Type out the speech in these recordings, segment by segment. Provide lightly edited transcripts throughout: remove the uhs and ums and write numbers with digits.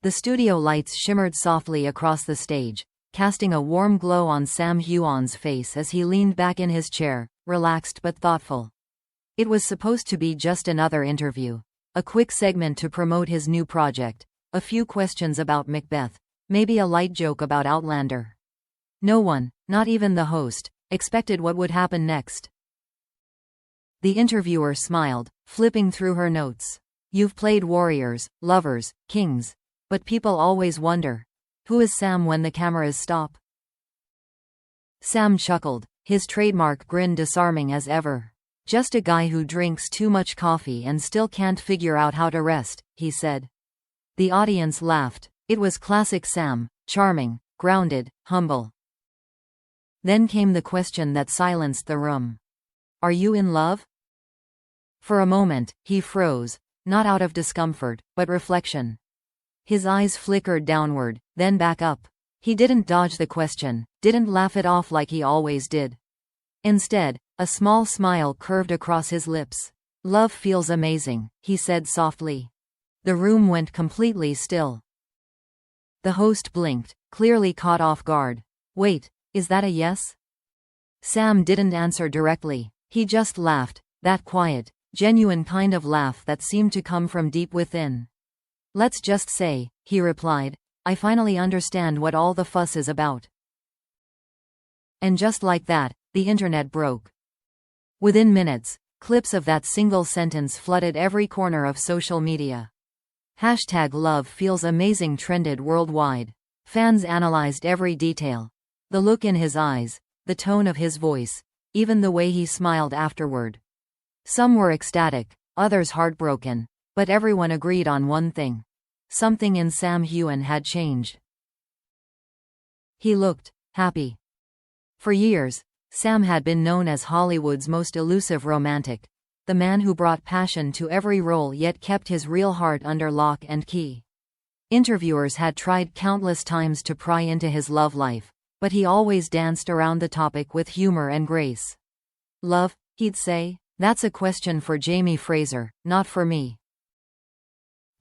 The studio lights shimmered softly across the stage, casting a warm glow on Sam Heughan's face as he leaned back in his chair, relaxed but thoughtful. It was supposed to be just another interview. A quick segment to promote his new project. A few questions about Macbeth. Maybe a light joke about Outlander. No one, not even the host, expected what would happen next. The interviewer smiled, flipping through her notes. You've played warriors, lovers, kings. But people always wonder, who is Sam when the cameras stop? Sam chuckled, his trademark grin disarming as ever. Just a guy who drinks too much coffee and still can't figure out how to rest, he said. The audience laughed. It was classic Sam, charming, grounded, humble. Then came the question that silenced the room. Are you in love? For a moment, he froze, not out of discomfort, but reflection. His eyes flickered downward, then back up. He didn't dodge the question, didn't laugh it off like he always did. Instead, a small smile curved across his lips. Love feels amazing, he said softly. The room went completely still. The host blinked, clearly caught off guard. Wait, is that a yes? Sam didn't answer directly. He just laughed, that quiet, genuine kind of laugh that seemed to come from deep within. Let's just say, he replied, I finally understand what all the fuss is about. And just like that, the internet broke. Within minutes, clips of that single sentence flooded every corner of social media. #Love feels amazing trended worldwide. Fans analyzed every detail. The look in his eyes, the tone of his voice, even the way he smiled afterward. Some were ecstatic, others heartbroken, but everyone agreed on one thing. Something in Sam Heughan had changed. He looked happy. For years, Sam had been known as Hollywood's most elusive romantic, the man who brought passion to every role yet kept his real heart under lock and key. Interviewers had tried countless times to pry into his love life, but he always danced around the topic with humor and grace. Love, he'd say, that's a question for Jamie Fraser, not for me.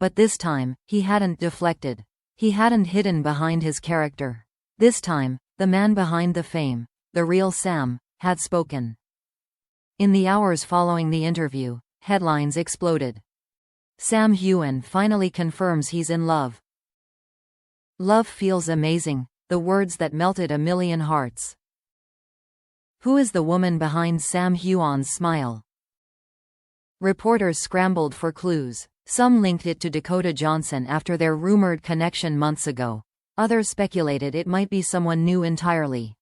But this time, he hadn't deflected. He hadn't hidden behind his character. This time, the man behind the fame, the real Sam, had spoken. In the hours following the interview, headlines exploded. Sam Heughan finally confirms he's in love. Love feels amazing, the words that melted a million hearts. Who is the woman behind Sam Heughan's smile? Reporters scrambled for clues. Some linked it to Dakota Johnson after their rumored connection months ago. Others speculated it might be someone new entirely.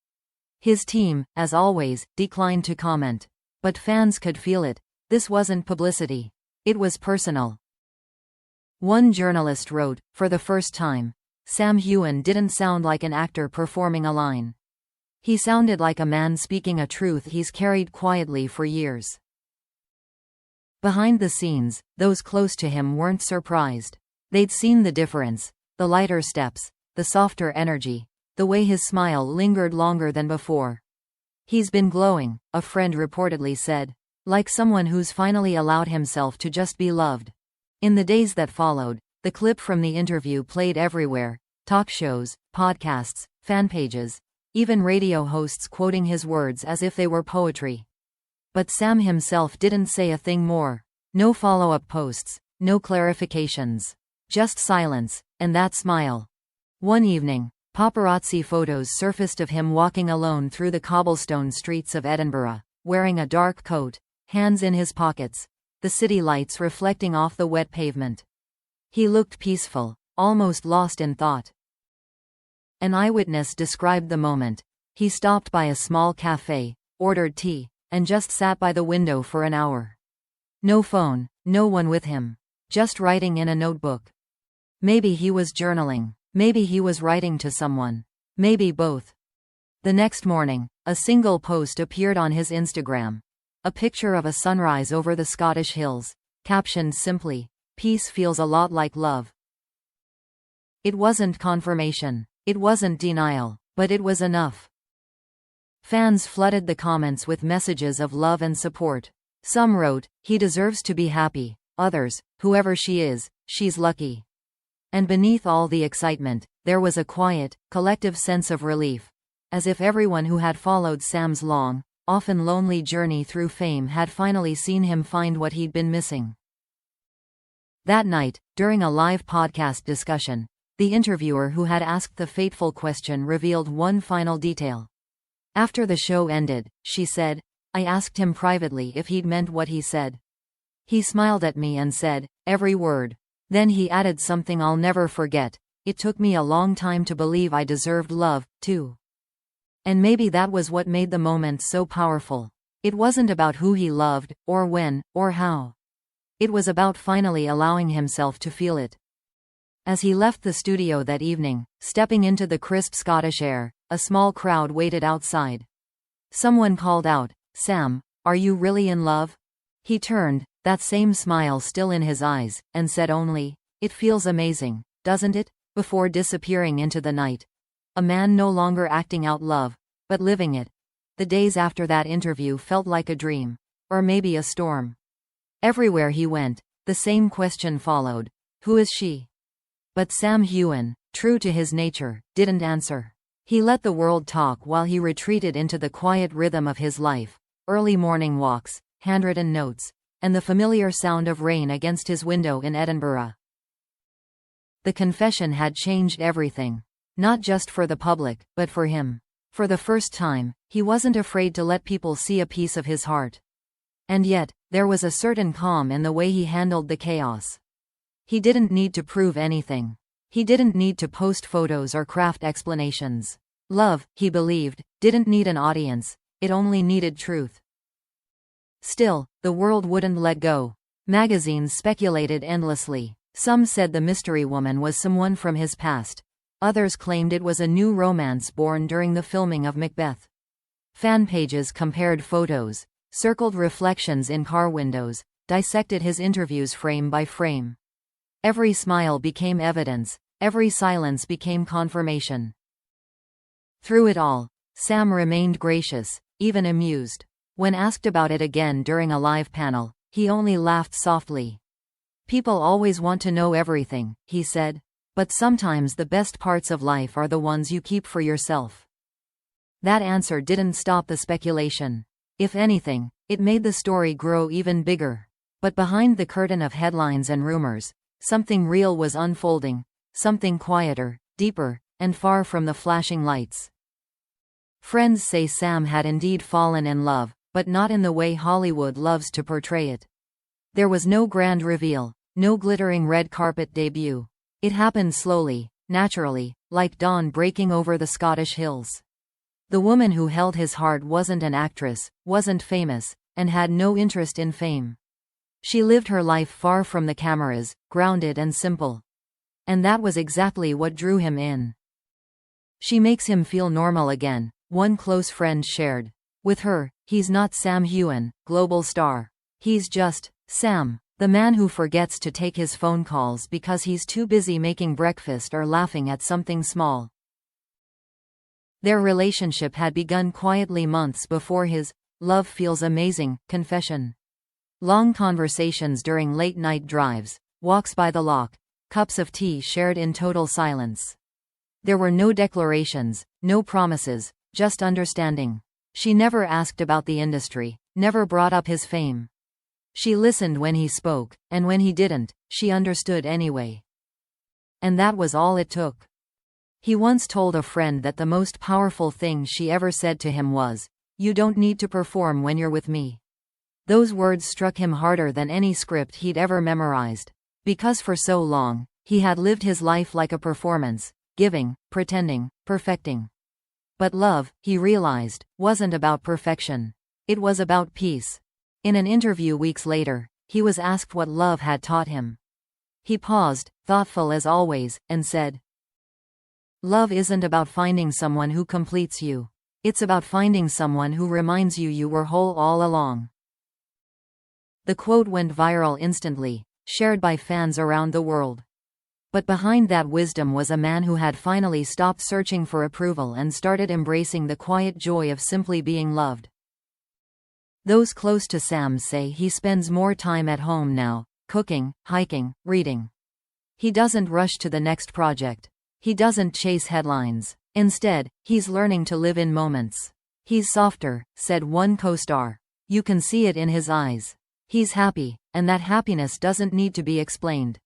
His team, as always, declined to comment. But fans could feel it. This wasn't publicity. It was personal. One journalist wrote, for the first time, Sam Heughan didn't sound like an actor performing a line. He sounded like a man speaking a truth he's carried quietly for years. Behind the scenes, those close to him weren't surprised. They'd seen the difference, the lighter steps, the softer energy, the way his smile lingered longer than before. He's been glowing, a friend reportedly said, like someone who's finally allowed himself to just be loved. In the days that followed, the clip from the interview played everywhere, talk shows, podcasts, fan pages, even radio hosts quoting his words as if they were poetry. But Sam himself didn't say a thing more. No follow-up posts, no clarifications. Just silence, and that smile. One evening, paparazzi photos surfaced of him walking alone through the cobblestone streets of Edinburgh, wearing a dark coat, hands in his pockets, the city lights reflecting off the wet pavement. He looked peaceful, almost lost in thought. An eyewitness described the moment. He stopped by a small cafe, ordered tea, and just sat by the window for an hour. No phone, no one with him. Just writing in a notebook. Maybe he was journaling. Maybe he was writing to someone. Maybe both. The next morning, a single post appeared on his Instagram. A picture of a sunrise over the Scottish hills, captioned simply, "Peace feels a lot like love." It wasn't confirmation. It wasn't denial. But it was enough. Fans flooded the comments with messages of love and support. Some wrote, "He deserves to be happy." Others, "Whoever she is, she's lucky." And beneath all the excitement, there was a quiet, collective sense of relief. As if everyone who had followed Sam's long, often lonely journey through fame had finally seen him find what he'd been missing. That night, during a live podcast discussion, the interviewer who had asked the fateful question revealed one final detail. After the show ended, she said, "I asked him privately if he'd meant what he said. He smiled at me and said, 'Every word.' Then he added something I'll never forget. 'It took me a long time to believe I deserved love, too.' And maybe that was what made the moment so powerful. It wasn't about who he loved, or when, or how. It was about finally allowing himself to feel it." As he left the studio that evening, stepping into the crisp Scottish air, a small crowd waited outside. Someone called out, "Sam, are you really in love?" He turned, that same smile still in his eyes, and said only, "It feels amazing, doesn't it?" before disappearing into the night. A man no longer acting out love, but living it. The days after that interview felt like a dream. Or maybe a storm. Everywhere he went, the same question followed. Who is she? But Sam Heughan, true to his nature, didn't answer. He let the world talk while he retreated into the quiet rhythm of his life. Early morning walks, handwritten notes, and the familiar sound of rain against his window in Edinburgh. The confession had changed everything. Not just for the public, but for him. For the first time, he wasn't afraid to let people see a piece of his heart. And yet, there was a certain calm in the way he handled the chaos. He didn't need to prove anything. He didn't need to post photos or craft explanations. Love, he believed, didn't need an audience, it only needed truth. Still, the world wouldn't let go. Magazines speculated endlessly. Some said the mystery woman was someone from his past. Others claimed it was a new romance born during the filming of Macbeth. Fan pages compared photos, circled reflections in car windows, dissected his interviews frame by frame. Every smile became evidence, every silence became confirmation. Through it all, Sam remained gracious, even amused. When asked about it again during a live panel, he only laughed softly. "People always want to know everything," he said. "But sometimes the best parts of life are the ones you keep for yourself." That answer didn't stop the speculation. If anything, it made the story grow even bigger. But behind the curtain of headlines and rumors, something real was unfolding, something quieter, deeper, and far from the flashing lights. Friends say Sam had indeed fallen in love, but not in the way Hollywood loves to portray it. There was no grand reveal, no glittering red carpet debut. It happened slowly, naturally, like dawn breaking over the Scottish hills. The woman who held his heart wasn't an actress, wasn't famous, and had no interest in fame. She lived her life far from the cameras, grounded and simple. And that was exactly what drew him in. "She makes him feel normal again," one close friend shared. "With her, he's not Sam Heughan, global star. He's just Sam. The man who forgets to take his phone calls because he's too busy making breakfast or laughing at something small." Their relationship had begun quietly months before his "love feels amazing" confession. Long conversations during late-night drives, walks by the loch, cups of tea shared in total silence. There were no declarations, no promises, just understanding. She never asked about the industry, never brought up his fame. She listened when he spoke, and when he didn't, she understood anyway. And that was all it took. He once told a friend that the most powerful thing she ever said to him was, "You don't need to perform when you're with me." Those words struck him harder than any script he'd ever memorized. Because for so long, he had lived his life like a performance, giving, pretending, perfecting. But love, he realized, wasn't about perfection. It was about peace. In an interview weeks later, he was asked what love had taught him. He paused, thoughtful as always, and said, "Love isn't about finding someone who completes you. It's about finding someone who reminds you you were whole all along." The quote went viral instantly, shared by fans around the world. But behind that wisdom was a man who had finally stopped searching for approval and started embracing the quiet joy of simply being loved. Those close to Sam say he spends more time at home now, cooking, hiking, reading. He doesn't rush to the next project. He doesn't chase headlines. Instead, he's learning to live in moments. He's softer, said one co-star. You can see it in his eyes. He's happy, and that happiness doesn't need to be explained.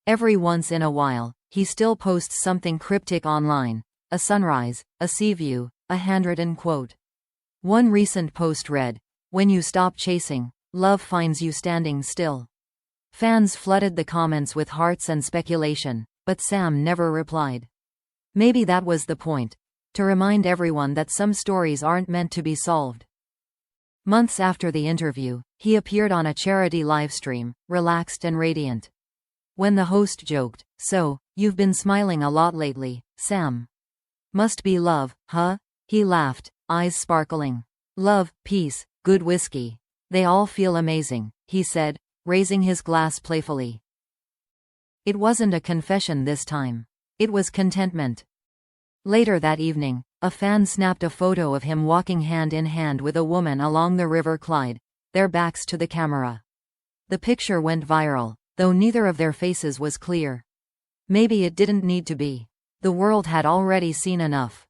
Every once in a while, he still posts something cryptic online. A sunrise, a sea view, a handwritten quote. One recent post read, "When you stop chasing, love finds you standing still." Fans flooded the comments with hearts and speculation, but Sam never replied. Maybe that was the point. To remind everyone that some stories aren't meant to be solved. Months after the interview, he appeared on a charity livestream, relaxed and radiant. When the host joked, "So, you've been smiling a lot lately, Sam. Must be love, huh?" He laughed, eyes sparkling. "Love, peace, good whiskey. They all feel amazing," he said, raising his glass playfully. It wasn't a confession this time. It was contentment. Later that evening, a fan snapped a photo of him walking hand in hand with a woman along the River Clyde, their backs to the camera. The picture went viral, though neither of their faces was clear. Maybe it didn't need to be. The world had already seen enough.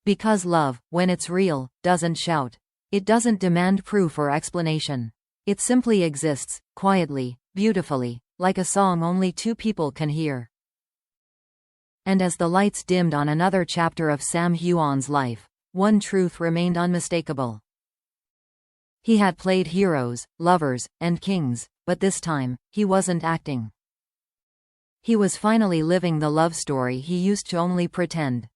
Because love, when it's real, doesn't shout. It doesn't demand proof or explanation. It simply exists, quietly, beautifully, like a song only two people can hear. And as the lights dimmed on another chapter of Sam Heughan's life, one truth remained unmistakable. He had played heroes, lovers, and kings, but this time, he wasn't acting. He was finally living the love story he used to only pretend.